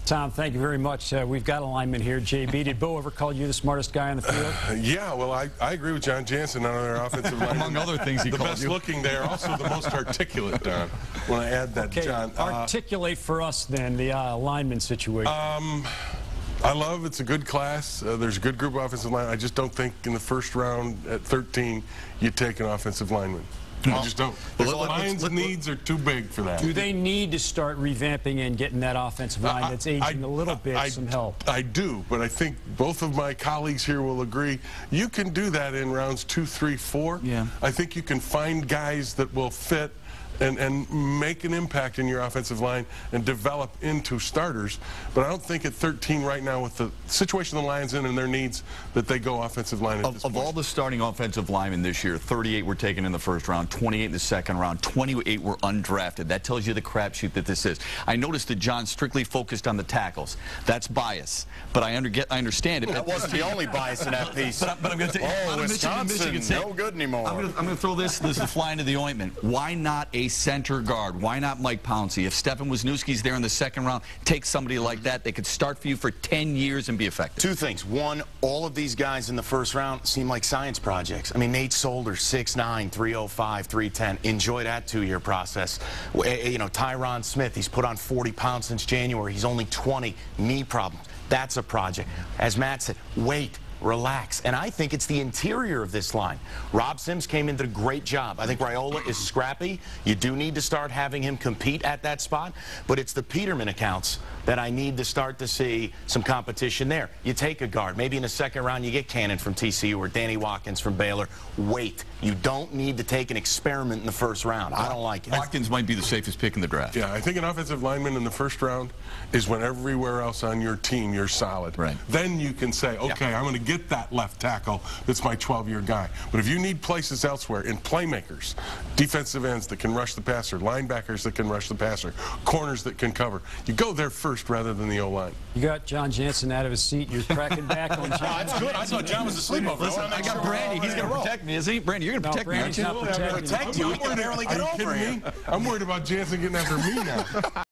Tom, thank you very much. We've got a lineman here, JB. Did Bo ever call you the smartest guy on the field? Yeah, well, I agree with John Jansen on their offensive line. Among other things, he the called best you. looking there, also the most articulate, Don. When I add that, Okay, John. articulate for us then the lineman situation. I love it's a good class. There's a good group of offensive line. I just don't think in the first round at 13 you take an offensive lineman. I just don't. The Lions' needs are too big for that. Do they need to start revamping and getting that offensive line that's aging a little bit some help? I do, but I think both of my colleagues here will agree. You can do that in rounds 2, 3, 4. Yeah. I think you can find guys that will fit and make an impact in your offensive line and develop into starters. But I don't think at 13 right now with the situation the Lions in and their needs that they go offensive line at this point. Of all the starting offensive linemen this year, 38 were taken in the first round, 28 in the second round, 28 were undrafted. That tells you the crapshoot that this is. I noticed that John strictly focused on the tackles. That's bias, but I understand it. That wasn't the only bias in that piece. But I'm going to tell you, Wisconsin, no good anymore. I'm going to throw this is the fly into the ointment. Why not a center guard? Why not Mike Pouncey? If Stefan Wisniewski's there in the second round, take somebody like that. They could start for you for 10 years and be effective. Two things. One, all of these guys in the first round seem like science projects. I mean, Nate Solder, 6'9", 305, 310. Enjoy that 2-year process. You know, Tyron Smith, he's put on 40 pounds since January. He's only 20. Knee problems. That's a project. As Matt said, wait. Relax. And I think it's the interior of this line. Rob Sims came in, did a great job. I think Raiola is scrappy. You do need to start having him compete at that spot. But it's the Peterman accounts that I need to start to see some competition there. You take a guard. Maybe in the second round you get Cannon from TCU or Danny Watkins from Baylor. Wait. You don't need to take an experiment in the first round. I don't like it. Watkins might be the safest pick in the draft. Yeah, I think an offensive lineman in the first round is when everywhere else on your team you're solid. Right. Then you can say, okay, I'm going to get that left tackle that's my 12-year guy. But if you need places elsewhere in playmakers, defensive ends that can rush the passer, linebackers that can rush the passer, corners that can cover, you go there first rather than the O-line. You got John Jansen out of his seat. You're cracking back on John. That's good. I thought John was asleep over. Listen, I got Brandy. He's going to protect me, isn't he? Brandy, you're going to protect me, aren't you? Brandy's not protecting you. Protect you. We can barely get over here. I'm worried about Jansen getting after me now.